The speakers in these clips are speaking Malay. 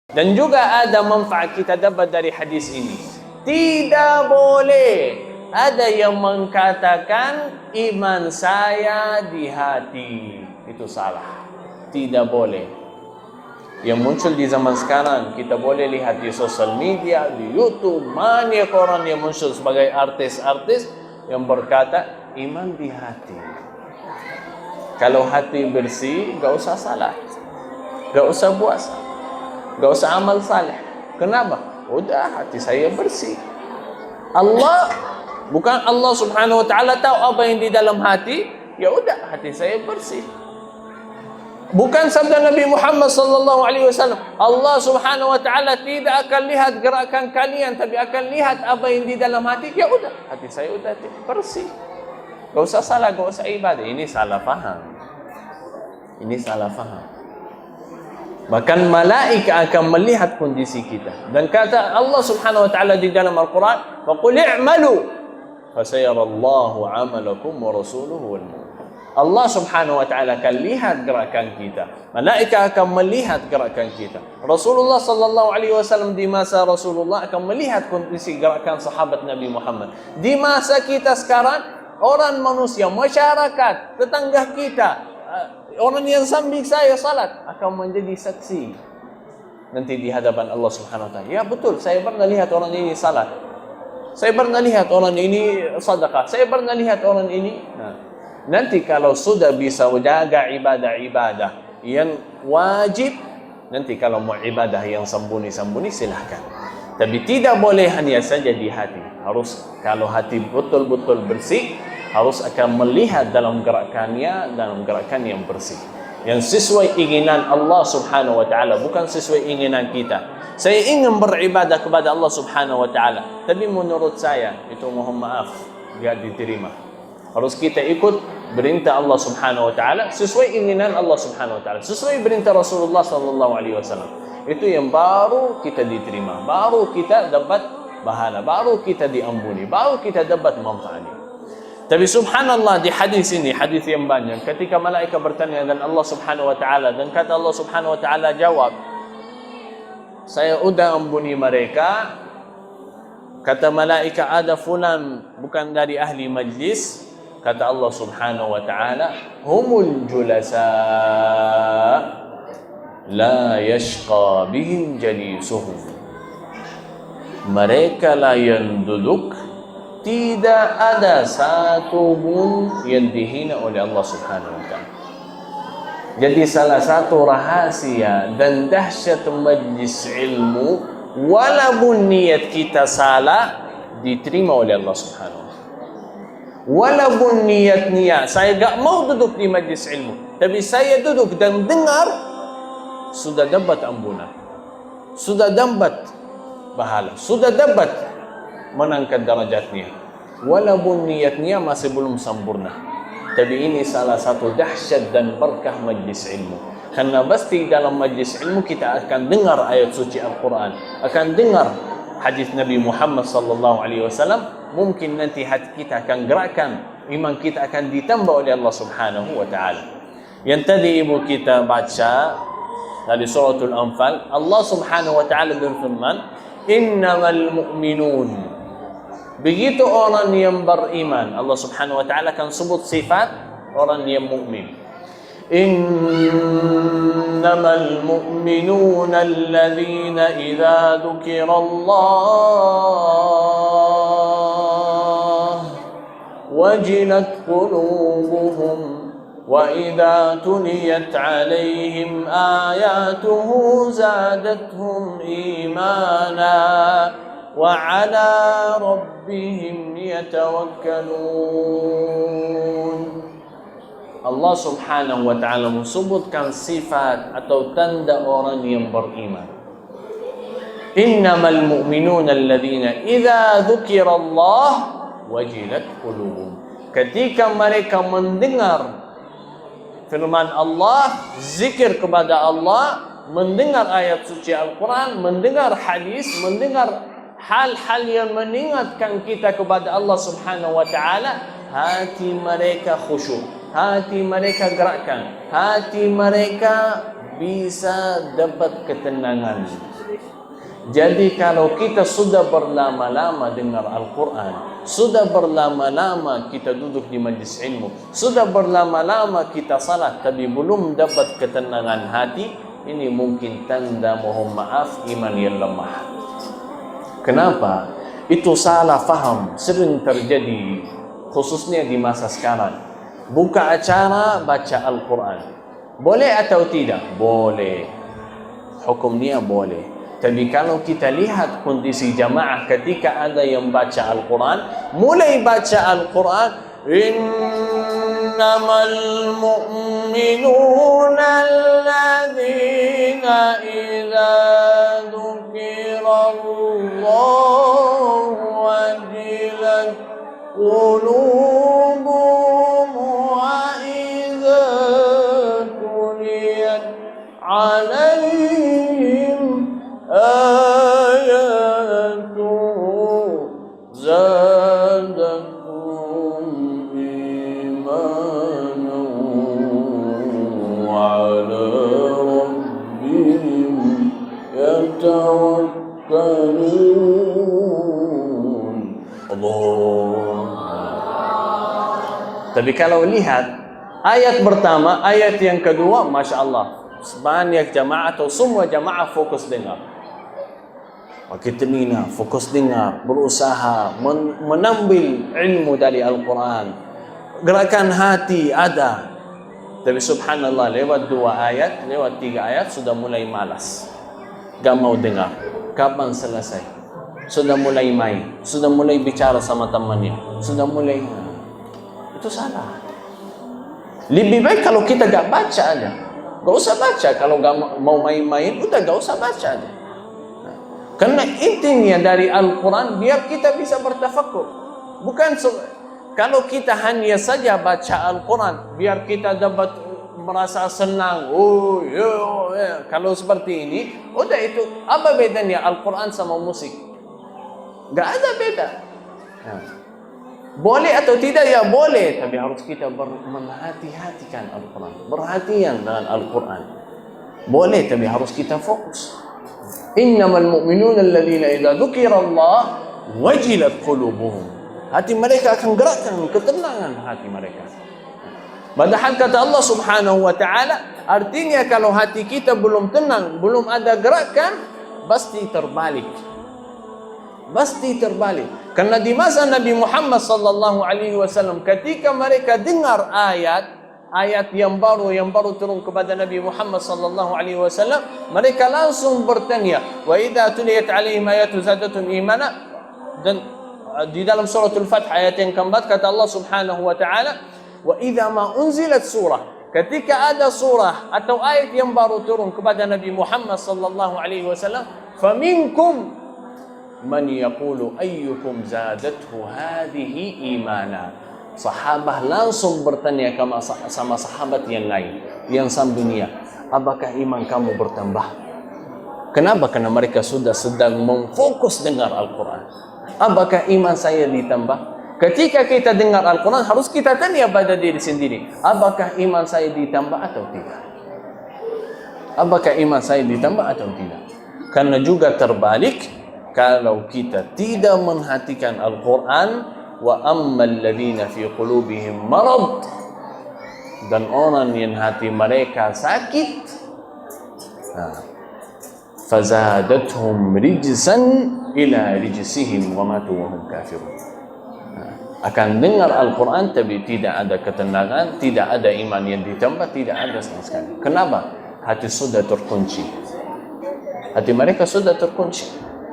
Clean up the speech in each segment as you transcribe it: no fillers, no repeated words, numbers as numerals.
Dan juga ada manfaat kita dapat dari hadis ini. Tidak boleh ada yang mengatakan iman saya di hati. Itu salah. Tidak boleh. Yang muncul di zaman sekarang, kita boleh lihat di sosial media, di YouTube, banyak orang yang muncul sebagai artis-artis yang berkata iman di hati. Kalau hati bersih, gak usah salat, gak usah puasa, gak usah amal saleh. Kenapa? Udah, hati saya bersih. Allah, bukan Allah subhanahu wa ta'ala tahu apa yang di dalam hati. Ya udah, hati saya bersih. Bukan sabda Nabi Muhammad sallallahu alaihi wasallam, Allah subhanahu wa ta'ala tidak akan lihat gerakan kalian, tapi akan lihat apa yang di dalam hati. Ya udah, hati saya udah bersih. Gak usah salah, gak usah ibadah. Ini salah faham. Ini salah faham. Bahkan malaikat akan melihat kondisi kita. Dan kata Allah subhanahu wa ta'ala di dalam Al-Quran, فَقُلْ اِعْمَلُوا فَسَيَرَ اللَّهُ عَمَلَكُمْ وَرَسُولُهُ وَالْمُؤْمِنُونَ. Allah subhanahu wa ta'ala akan lihat gerakan kita. Malaikat akan melihat gerakan kita. Rasulullah sallallahu alaihi wasallam di masa Rasulullah akan melihat kondisi gerakan sahabat Nabi Muhammad. Di masa kita sekarang, orang manusia, masyarakat, tetangga kita, orang yang samping saya salat akan menjadi saksi nanti di hadapan Allah subhanahu wa ta'ala. Ya betul, saya pernah lihat orang ini salat. Saya pernah lihat orang ini sedekah. Saya pernah lihat orang ini. Nanti kalau sudah bisa jaga ibadah-ibadah yang wajib, nanti kalau mau ibadah yang sembunyi-sembunyi silahkan. Tapi tidak boleh hanya saja di hati. Harus kalau hati betul-betul bersih, harus akan melihat dalam gerakannya, dalam gerakan yang bersih. Yang sesuai keinginan Allah subhanahu wa ta'ala, bukan sesuai keinginan kita. Saya ingin beribadah kepada Allah subhanahu wa ta'ala, tapi menurut saya, itu mohon maaf, tidak diterima. Harus kita ikut perintah Allah subhanahu wa ta'ala, sesuai keinginan Allah subhanahu wa ta'ala, sesuai perintah Rasulullah sallallahu alaihi wasallam. Itu yang baru kita diterima, baru kita dapat pahala, baru kita diampuni, baru kita dapat manfaatnya. Tapi subhanallah di hadis ini, hadis yang banyak, ketika malaikat bertanya dan Allah subhanahu wa ta'ala, dan kata Allah subhanahu wa ta'ala jawab, saya udah ampuni mereka. Kata malaikat, ada fulan bukan dari ahli majlis. Kata Allah subhanahu wa ta'ala, humul julasa la yashqa bihim jalisuhum. Mereka lah yang duduk, tidak ada satu pun yang dihina oleh Allah subhanahu wa ta'ala. Jadi salah satu rahasia dan dahsyat majlis ilmu, walaupun niat kita salah, diterima oleh Allah subhanahu wa ta'ala. Walaupun niat-niat saya gak mau duduk di majlis ilmu, tapi saya duduk dan dengar, sudah dapat ampunan, sudah dapat pahala, sudah dapat menangkat derajatnya. Walaupun niatnya masih belum sempurna, tapi ini salah satu dahsyat dan berkah majlis ilmu. Karena pasti dalam majlis ilmu kita akan dengar ayat suci Al-Quran, akan dengar hadis Nabi Muhammad sallallahu alaihi wasallam. Mungkin nanti hati kita akan gerakkan, iman kita akan ditambah oleh Allah subhanahu wa ta'ala. Yang tadi ibu kita baca dari suratul Anfal, Allah subhanahu wa ta'ala berfirman, innamal mu'minun. Begitu orang yang beriman, Allah subhanahu wa ta'ala akan sebut sifat orang yang mukmin. Innamal mu'minuna alladhina idza dzukirallah wajilat qulubuhum wa idza tuliyat 'alaihim ayatuhu zadatuhum imana wa 'ala rabbihim yatawakkalun. Allah subhanahu wa ta'ala menyebutkan sifat atau tanda orang yang beriman. Innamal mu'minuna alladhina idza dzukirallah wajilat qulubuhum. Ketika mereka mendengar firman Allah, zikir kepada Allah, mendengar ayat suci Al-Quran, mendengar hadis, mendengar hal-hal yang mengingatkan kita kepada Allah subhanahu wa ta'ala, hati mereka khusyuk, hati mereka gerakkan, hati mereka bisa dapat ketenangan. Jadi kalau kita sudah berlama-lama dengar Al-Quran, sudah berlama-lama kita duduk di majlis ilmu, sudah berlama-lama kita salat, tapi belum dapat ketenangan hati, ini mungkin tanda mohon maaf iman yang lemah. Kenapa? Itu salah faham, sering terjadi, khususnya di masa sekarang. Buka acara, baca Al-Quran. Boleh atau tidak? Boleh. Hukumnya boleh. Tapi kalau kita lihat kondisi jamaah ketika ada yang baca Al-Quran, mulai baca Al-Quran, innamal mu'minuna alladhina idza dzukirallahu wajilat qulubuhum wa idza tuliyat alaihim ayatuhu zadatum imanan wa ala rabbihim yatawakkalun. Allah. Tapi kalau lihat ayat pertama, ayat yang kedua, Masya Allah, banyak jamaah atau semua jamaah fokus dengar. Pakai telinga, fokus dengar, berusaha menambil ilmu dari Al-Quran. Gerakan hati ada. Tapi subhanallah, lewat 2 ayat, lewat 3 ayat, sudah mulai malas. Gak mau dengar. Kapan selesai? Sudah mulai main. Sudah mulai bicara sama temannya. Sudah mulai... Itu salah. Lebih baik kalau kita gak baca aja. Gak usah baca. Kalau gak mau main-main, udah gak usah baca aja. Karena intinya dari Al-Quran biar kita bisa bertafakkur. Bukan kalau kita hanya saja baca Al-Quran biar kita dapat merasa senang. Oh, kalau seperti ini, udah itu apa bedanya Al-Quran sama musik? Gak ada beda. Boleh atau tidak? Ya boleh, tapi harus kita menghati-hatikan Al-Quran. Berhatian dengan Al-Quran. Boleh, tapi harus kita fokus. Innamal mu'minuna alladhina idza dzukirallah wajilat qulubuhum. Hati mereka akan gerakkan ketenangan hati mereka. Padahal kata Allah Subhanahu wa taala, artinya kalau hati kita belum tenang, belum ada gerakan, pasti terbalik. Pasti terbalik. Karena di masa Nabi Muhammad sallallahu alaihi wasallam ketika mereka dengar ayat yang baru turun kepada Nabi Muhammad sallallahu alaihi wasallam, mereka langsung bertanya, wa idza tuliyat alaihim ayatu zadatum imana. Dan di dalam suratul Fath ayat yang keempat kata Allah Subhanahu wa taala, wa idza ma unzilat surah, ketika ada surah atau ayat yang baru turun kepada Nabi Muhammad sallallahu alaihi wasallam, faminkum man yaqulu ayyukum zadathu hadhihi imana. Sahabat langsung bertanya sama sahabat yang lain, yang sambinia, apakah iman kamu bertambah? Kenapa? Karena mereka sudah sedang memfokus dengar Al-Quran. Apakah iman saya ditambah? Ketika kita dengar Al-Quran, harus kita tanya pada diri sendiri, apakah iman saya ditambah atau tidak? Apakah iman saya ditambah atau tidak? Karena juga terbalik, kalau kita tidak menghatikan Al-Quran, wa ammal ladzina fi qulubihim marad, dan orang yang hati mereka sakit, fazadathum rijsan ila rijsihim wa matu wa hum kafirun. Akan dengar Al-Quran tapi tidak ada ketenangan, tidak ada iman yang ditambah, tidak ada sama sekali. Kenapa? Hati sudah terkunci. Hati mereka sudah terkunci.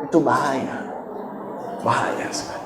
Itu bahaya. Bahaya sekali.